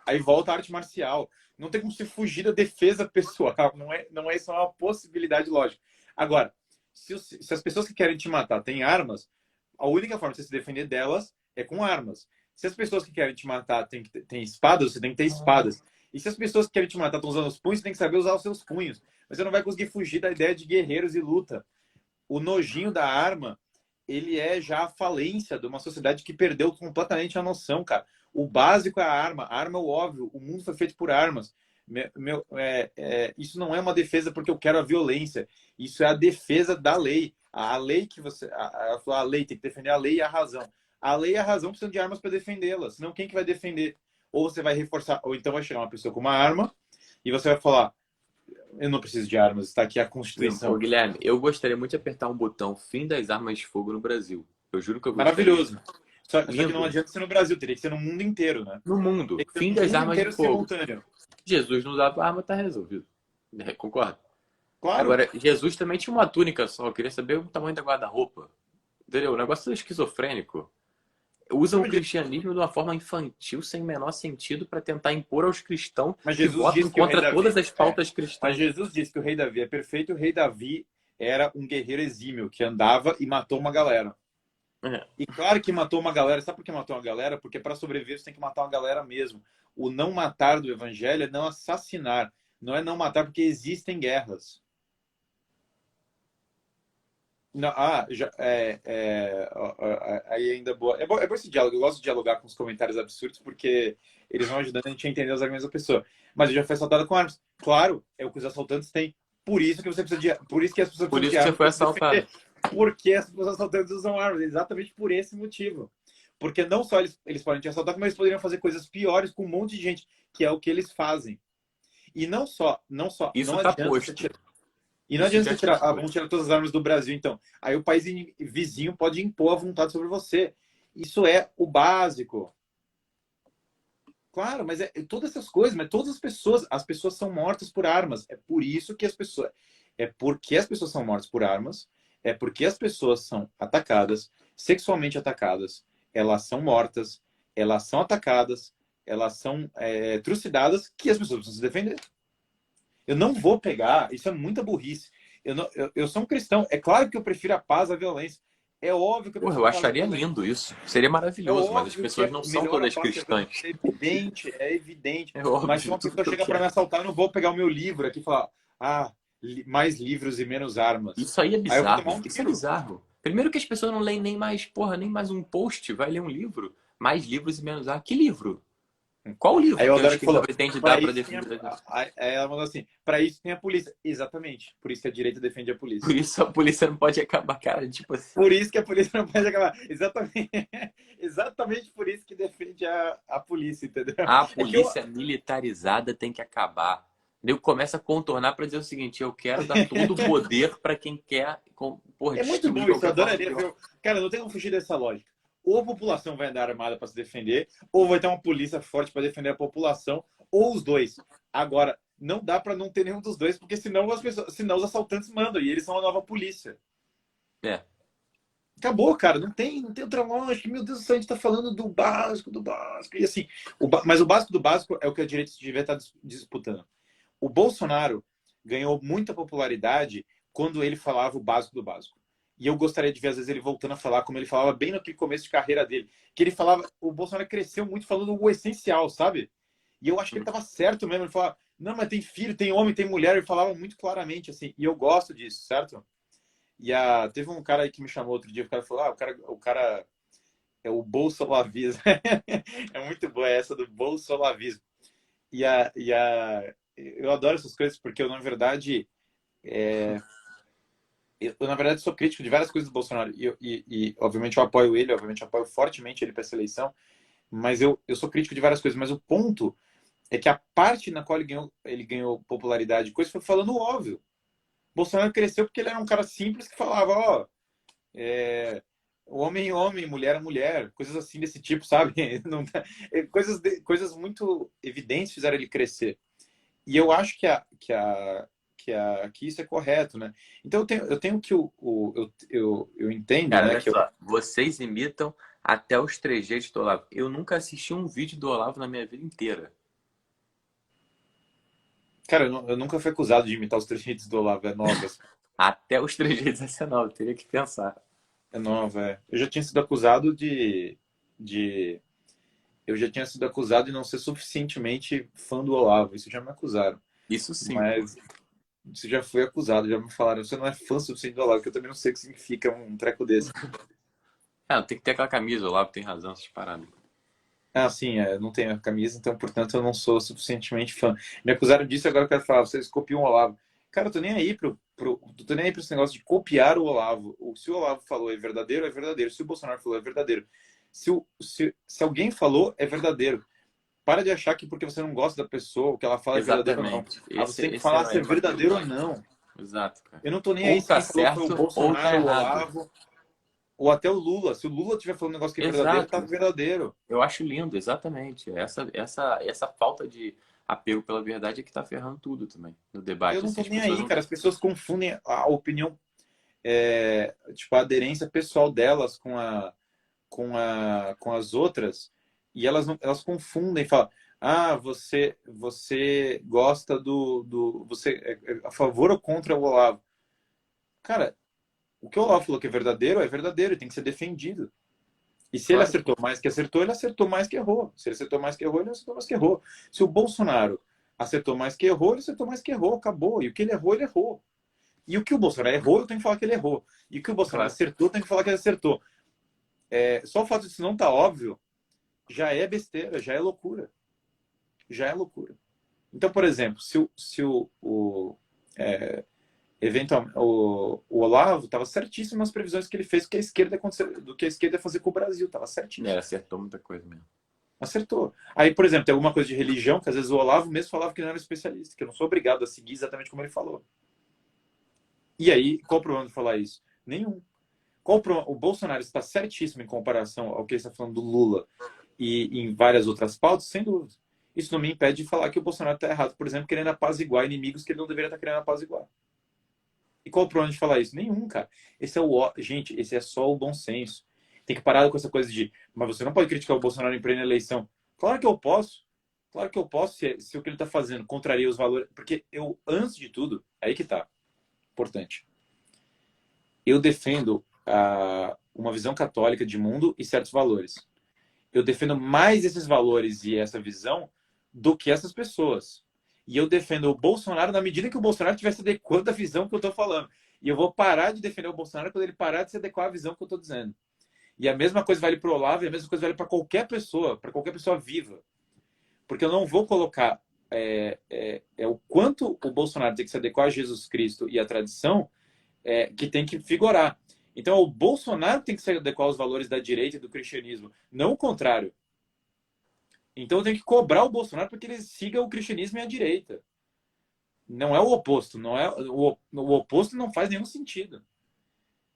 aí volta a arte marcial. Não tem como se fugir da defesa pessoal. Não é isso, é uma possibilidade lógica. Agora, se as pessoas que querem te matar têm armas, a única forma de você se defender delas é com armas. Se as pessoas que querem te matar têm espadas, você tem que ter espadas. E se as pessoas que querem te matar estão usando os punhos, você tem que saber usar os seus punhos. Mas você não vai conseguir fugir da ideia de guerreiros e luta. O nojinho da arma, ele é já a falência de uma sociedade que perdeu completamente a noção, cara. O básico é a arma. A arma é o óbvio. O mundo foi feito por armas. Isso não é uma defesa porque eu quero a violência. Isso é a defesa da lei. A lei que você... A lei tem que defender a lei e a razão. A lei e a razão precisam de armas para defendê-la. Senão quem que vai defender? Ou você vai reforçar... Ou então vai chegar uma pessoa com uma arma e você vai falar, eu não preciso de armas, está aqui a Ô, Constituição. Guilherme, eu gostaria muito de apertar um botão fim das armas de fogo no Brasil. Eu juro que eu gostaria. Maravilhoso. Só que não Lindo. adianta ser no Brasil, teria que ser no mundo inteiro, né? No mundo, Tem que ser fim no das mundo armas de inteiro fogo. simultâneo. Jesus não usava arma, tá resolvido. Concorda? Claro. Agora, Jesus também tinha uma túnica só. Eu queria saber o tamanho da guarda-roupa. Entendeu? O negócio é esquizofrênico. Usam Não, o cristianismo de uma forma infantil, sem o menor sentido, para tentar impor aos cristãos mas que Jesus votam disse que o rei contra todas Davi. as pautas Mas cristãs. Jesus disse que o rei Davi é perfeito. O rei Davi era um guerreiro exímio que andava e matou uma galera. É. E claro que matou uma galera. Sabe por que matou uma galera? Porque para sobreviver você tem que matar uma galera mesmo. O não matar do evangelho é não assassinar. Não é não matar porque existem guerras. Não, aí ainda é boa. É bom esse diálogo. Eu gosto de dialogar com os comentários absurdos porque eles vão ajudando a gente a entender os argumentos da pessoa. Mas eu já fui assaltado com armas. Claro, é o que os assaltantes têm. Por isso que você precisa de, por isso que as pessoas Por precisam de isso que você armas foi para se defender. assaltado. Porque as pessoas assaltantes usam armas. Exatamente por esse motivo. Porque não só eles podem te assaltar, como eles poderiam fazer coisas piores com um monte de gente, que é o que eles fazem. E Isso não tá adianta você posto. tirar. E não Isso adianta já você tirar, está vamos posto. tirar todas as armas do Brasil, então. Aí o país vizinho pode impor a vontade sobre você. Isso é o básico. Claro, mas todas essas coisas, mas todas as pessoas são mortas por armas. É por isso que é porque as pessoas são mortas por armas, é porque as pessoas são atacadas, sexualmente atacadas, elas são mortas, elas são atacadas, elas são trucidadas, que as pessoas precisam se defender. Eu não vou pegar, isso é muita burrice. Eu sou um cristão, é claro que eu prefiro a paz à violência. É óbvio que eu Porra, prefiro eu a paz à acharia violência. lindo isso. Seria É maravilhoso, mas as óbvio que pessoas é não são melhor a todas paz que a violência. cristãs. É evidente. É Mas se óbvio, uma tudo pessoa que eu chega para me quero. assaltar, eu não vou pegar o meu livro aqui e falar, mais livros e menos armas. Isso aí é Aí eu vou tomar bizarro. um Isso é tiro. bizarro. Primeiro que as pessoas não leem nem mais, porra, nem mais um post, vai ler um livro. Mais livros e menos arte. Que livro? Qual Aí livro o que a Adoro que esquerda falou, pretende dar para para isso tem defender a gente? aí ela falou assim, para isso tem a polícia. Exatamente. Por isso que a direita defende a Por polícia. isso a polícia não pode acabar, cara. Tipo assim. Por isso que a polícia não pode acabar. Exatamente. Exatamente por isso que defende a polícia, entendeu? A É que eu. polícia militarizada tem que acabar. Eu começa a contornar para dizer o seguinte: eu quero dar todo o poder para quem quer, porra, É muito destruir bom isso, eu qualquer forma de adoraria ordem. ver. Cara, não tem como fugir dessa lógica. Ou a população vai andar armada para se defender, ou vai ter uma polícia forte para defender a população, ou os dois. Agora, não dá para não ter nenhum dos dois, porque senão os assaltantes mandam e eles são a nova polícia. É, Acabou, cara. Não tem outra lógica. Meu Deus do céu, a gente tá falando do básico, do básico. E assim, mas o básico do básico é o que a direita devia estar disputando. O Bolsonaro ganhou muita popularidade quando ele falava o básico do básico. E eu gostaria de ver, às vezes, ele voltando a falar como ele falava bem naquele começo de carreira dele. Que ele falava, o Bolsonaro cresceu muito falando o essencial, sabe? E eu acho que ele estava certo mesmo. Ele falava, não, mas tem filho, tem homem, tem mulher. Ele falava muito claramente, assim. E eu gosto disso, certo? Teve um cara aí que me chamou outro dia, o cara falou, o cara é o bolsolavismo. É muito boa essa do bolsolavismo. Eu adoro essas coisas porque eu, na verdade, na verdade, sou crítico de várias coisas do Bolsonaro. Obviamente, eu apoio ele, obviamente, eu apoio fortemente ele para essa eleição, mas eu sou crítico de várias coisas. Mas o ponto é que a parte na qual ele ganhou popularidade, coisa foi falando o óbvio. Bolsonaro cresceu porque ele era um cara simples que falava, homem é homem, mulher é mulher, coisas assim desse tipo, sabe? Não, coisas muito evidentes fizeram ele crescer. E eu acho que isso é correto, né? Então eu tenho que eu entendo, cara, né? olha só. Vocês imitam até os trejeitos do Olavo. Eu nunca assisti um vídeo do Olavo na minha vida inteira. Cara, eu nunca fui acusado de imitar os trejeitos do Olavo, é nova, Até os trejeitos essa não, eu teria que pensar. é nova, é. Eu já tinha sido acusado de eu já tinha sido acusado de não ser suficientemente fã do Olavo, isso já me acusaram. Isso sim, pô. Mas isso já foi acusado, já me falaram, você não é fã suficiente do Olavo, que eu também não sei o que significa um treco desse. Tem que ter aquela camisa, o Olavo tem razão, essas paradas. Sim, não tenho a camisa, então, portanto, eu não sou suficientemente fã. Me acusaram disso e agora eu quero falar, vocês copiam o Olavo. Cara, eu tô nem aí tô nem aí pra esse negócio de copiar o Olavo. Se o Olavo falou é verdadeiro, é verdadeiro. Se o Bolsonaro falou, é verdadeiro. Se alguém falou, é verdadeiro. Para de achar que porque você não gosta da pessoa, o que ela fala é verdadeiro ou não. Exatamente. Você tem que Esse falar era se é o bagulho verdadeiro ou lá. não. Exato, cara. Eu não tô nem aí Ou se tá quem falou foi o certo ou tá Bolsonaro, o errado. Olavo, ou até o Lula. Se o Lula estiver falando um negócio que é verdadeiro, tá Exato. verdadeiro. Eu acho lindo, exatamente. Essa falta de apego pela verdade é que tá ferrando tudo também no Eu debate. não Assim, tô as nem pessoas aí, não... cara. As pessoas confundem a opinião, tipo, a aderência pessoal delas com as outras, e elas não, elas confundem, falam, ah, você gosta você é a favor ou contra o Olavo? Cara, o que o Olavo falou que é verdadeiro, e tem que ser defendido. E se ele Claro que acertou mais que acertou, ele acertou mais que errou. Se ele acertou mais que errou, ele acertou mais que errou. Se o Bolsonaro acertou mais que errou, ele acertou mais que errou, acabou. E o que ele errou, ele errou. E o que o Bolsonaro errou, eu tenho que falar que ele errou. E o que o Bolsonaro claro. acertou, eu tenho que falar que ele acertou. Só o fato disso não estar óbvio já é besteira, já é loucura. Já é loucura. Então, por exemplo, o Olavo estava certíssimo nas previsões que ele fez do que a esquerda ia fazer com o Brasil. Estava É, certíssimo. acertou muita coisa mesmo. Acertou. Aí, por exemplo, tem alguma coisa de religião que às vezes o Olavo mesmo falava que não era especialista, que eu não sou obrigado a seguir exatamente como ele falou. E aí, qual o problema de falar isso? Nenhum. Qual o problema? O Bolsonaro está certíssimo em comparação ao que ele está falando do Lula e em várias outras pautas, sem dúvida. Isso não me impede de falar que o Bolsonaro está errado, por exemplo, querendo apaziguar inimigos que ele não deveria estar querendo apaziguar. E qual o problema de falar isso? Nenhum, cara. Gente, esse é só o bom senso. Tem que parar com essa coisa de, mas você não pode criticar o Bolsonaro em plena eleição. Claro que eu posso. Claro que eu posso, se o que ele está fazendo contraria os valores. Porque eu, antes de tudo, é aí que tá. Importante. Eu defendo uma visão católica de mundo e certos valores. Eu defendo mais esses valores e essa visão do que essas pessoas. E eu defendo o Bolsonaro na medida que o Bolsonaro estiver se adequando à visão que eu estou falando. E eu vou parar de defender o Bolsonaro quando ele parar de se adequar à visão que eu estou dizendo. E a mesma coisa vale para o Olavo e a mesma coisa vale para qualquer pessoa viva. Porque eu não vou colocar o quanto o Bolsonaro tem que se adequar a Jesus Cristo e à tradição que tem que vigorar. Então, o Bolsonaro tem que se adequar aos valores da direita e do cristianismo, não o contrário. Então, eu tenho que cobrar o Bolsonaro para que ele siga o cristianismo e a direita. Não é o oposto. Não é o oposto não faz nenhum sentido.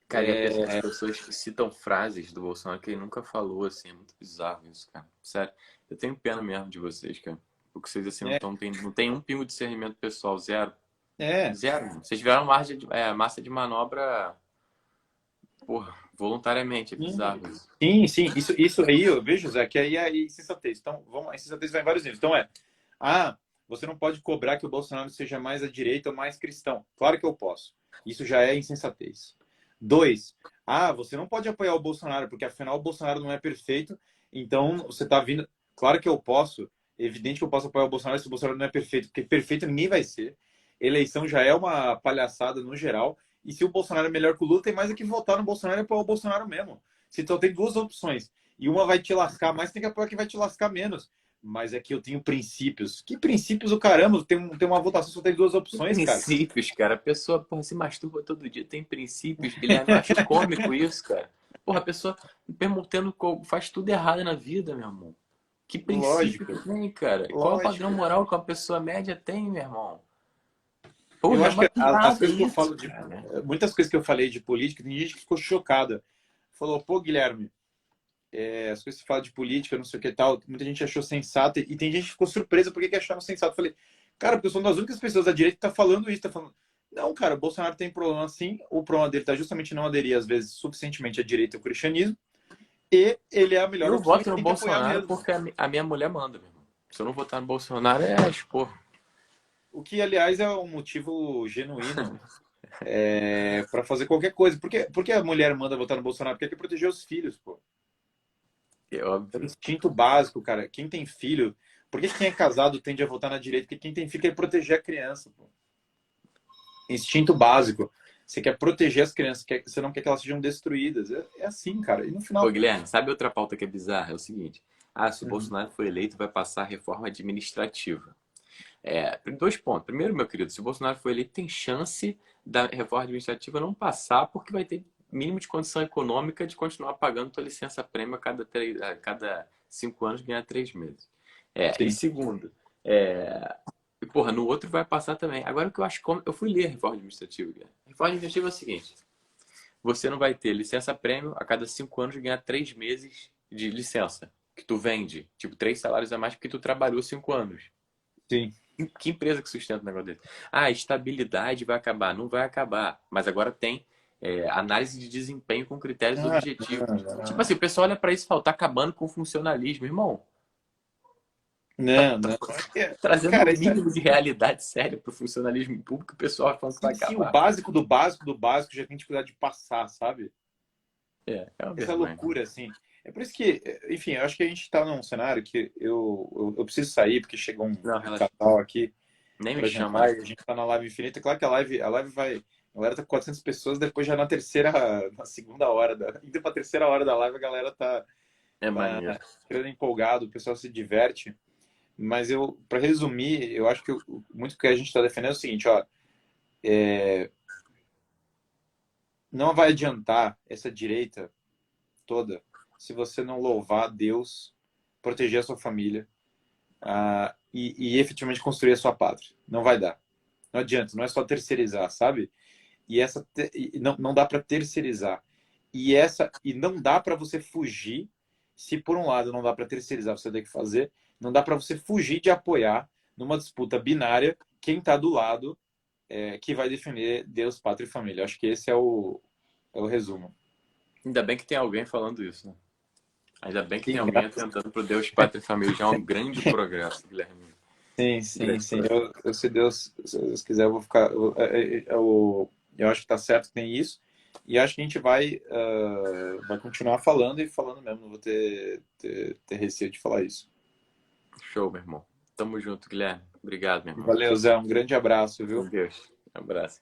Cara, e as pessoas citam frases do Bolsonaro que ele nunca falou, assim, é muito bizarro isso, cara. Sério, eu tenho pena mesmo de vocês, cara. Porque vocês, assim, não tem um pingo de discernimento pessoal, zero. É, Zero, mano. Vocês tiveram massa de manobra, porra, voluntariamente, é bizarro isso. sim. Isso aí eu vejo, Zé, que aí é insensatez. Então, a insensatez vai em vários níveis. Então você não pode cobrar que o Bolsonaro seja mais à direita ou mais cristão. Claro que eu posso. Isso já é insensatez. Dois, você não pode apoiar o Bolsonaro, porque afinal o Bolsonaro não é perfeito, então você está vindo. Claro que eu posso, evidente que eu posso apoiar o Bolsonaro se o Bolsonaro não é perfeito, porque perfeito ninguém vai ser. Eleição já é uma palhaçada no geral, e se o Bolsonaro é melhor que o Lula, tem mais é que votar no Bolsonaro e apoiar o Bolsonaro mesmo. Então tem duas opções, e uma vai te lascar mais, tem que apoiar que vai te lascar menos. Mas é que eu tenho princípios. Que princípios o caramba? Tem uma votação, só tem duas opções, cara. Princípios, cara. A pessoa, porra, se masturba todo dia, tem princípios. Guilherme, eu acho cômico isso, cara. Porra, a pessoa faz tudo errado na vida, meu irmão. Que princípio Lógico, que tem, cara? Qual é o padrão lógico. moral que uma pessoa média tem, meu irmão? Eu Porra, é acho uma que as piada coisas que eu isso, falo de. cara. Muitas coisas que eu falei de política, tem gente que ficou chocada. Falou, pô, Guilherme, as coisas que você fala de política, não sei o que tal, muita gente achou sensato, e tem gente que ficou surpresa por que acharam sensato. Eu falei, cara, porque eu sou uma das únicas pessoas da direita que tá falando isso, tá falando. Não, cara, o Bolsonaro tem problema sim. O problema dele tá justamente não aderir, às vezes, suficientemente à direita e ao cristianismo. E ele é a melhor Eu opção e voto no tem que apoiar Bolsonaro mesmo. porque a minha mulher manda, meu irmão. Se eu não votar no Bolsonaro, expor. O que, aliás, é um motivo genuíno para fazer qualquer coisa. Por que a mulher manda votar no Bolsonaro? Porque quer proteger os filhos, pô. É É um óbvio. instinto básico, cara. Quem tem filho. Por que quem é casado tende a votar na direita? Porque quem tem filho quer proteger a criança, pô. Instinto básico. Você quer proteger as crianças, você não quer que elas sejam destruídas. É assim, cara. E no Ô, final. Guilherme, sabe outra pauta que é bizarra? É o seguinte. Se o Uhum. Bolsonaro for eleito, vai passar a reforma administrativa. Dois pontos. Primeiro, meu querido, se o Bolsonaro for eleito, tem chance da reforma administrativa não passar, porque vai ter mínimo de condição econômica de continuar pagando tua licença-prêmio a cada 5 anos, ganhar 3 meses. E Sim. segundo, e, porra, no outro vai passar também. Agora o que eu acho, eu fui ler a reforma administrativa, Guilherme. A reforma administrativa é o seguinte: você não vai ter licença-prêmio a cada 5 anos ganhar 3 meses de licença, que tu vende, tipo, 3 salários a mais porque tu trabalhou 5 anos. Sim. Que empresa que sustenta um negócio desse? Ah, a estabilidade vai acabar. Não vai acabar. Mas agora tem análise de desempenho com critérios Ah, objetivos. Tipo assim, o pessoal olha pra isso e fala, tá acabando com o funcionalismo. Irmão, não, tá não. trazendo o Cara, isso é... mínimo de realidade séria pro funcionalismo público, o pessoal falando que vai Sim, sim, o acabar. básico do básico do básico já tem dificuldade de passar, sabe? É uma Essa vergonha. loucura, assim. É por isso que, enfim, eu acho que a gente tá num cenário que eu preciso sair, porque chegou Não, um relaxa. casal aqui Nem me para chama, jantar não. e a gente tá na live infinita. Claro que a live vai. A galera tá com 400 pessoas, depois já na terceira, na segunda hora, indo pra terceira hora da live, a galera É tá maneiro. ficando empolgado, o pessoal se diverte. Mas para resumir, eu acho que muito que a gente está defendendo é o seguinte, ó, não vai adiantar essa direita toda se você não louvar Deus, proteger a sua família, e efetivamente construir a sua pátria. Não vai dar. Não adianta, não é só terceirizar, sabe? E não dá para terceirizar. E não dá para você fugir, se por um lado não dá para terceirizar, você tem que fazer, não dá para você fugir de apoiar numa disputa binária quem está do lado que vai defender Deus, pátria e família. Acho que esse é o resumo. Ainda bem que tem alguém falando isso, né? Ainda bem que tem Sim, alguém atentando pro Deus, pátria e família. Já é um grande progresso, Guilherme. sim, sim, Grande sim. progresso. Se Deus quiser, eu vou ficar. Eu acho que tá certo que tem isso. E acho que a gente vai continuar falando e falando mesmo. Não vou ter receio de falar isso. Show, meu irmão. Tamo junto, Guilherme. Obrigado, meu irmão. Valeu, Zé. Um grande abraço, Com viu? Deus. Um abraço.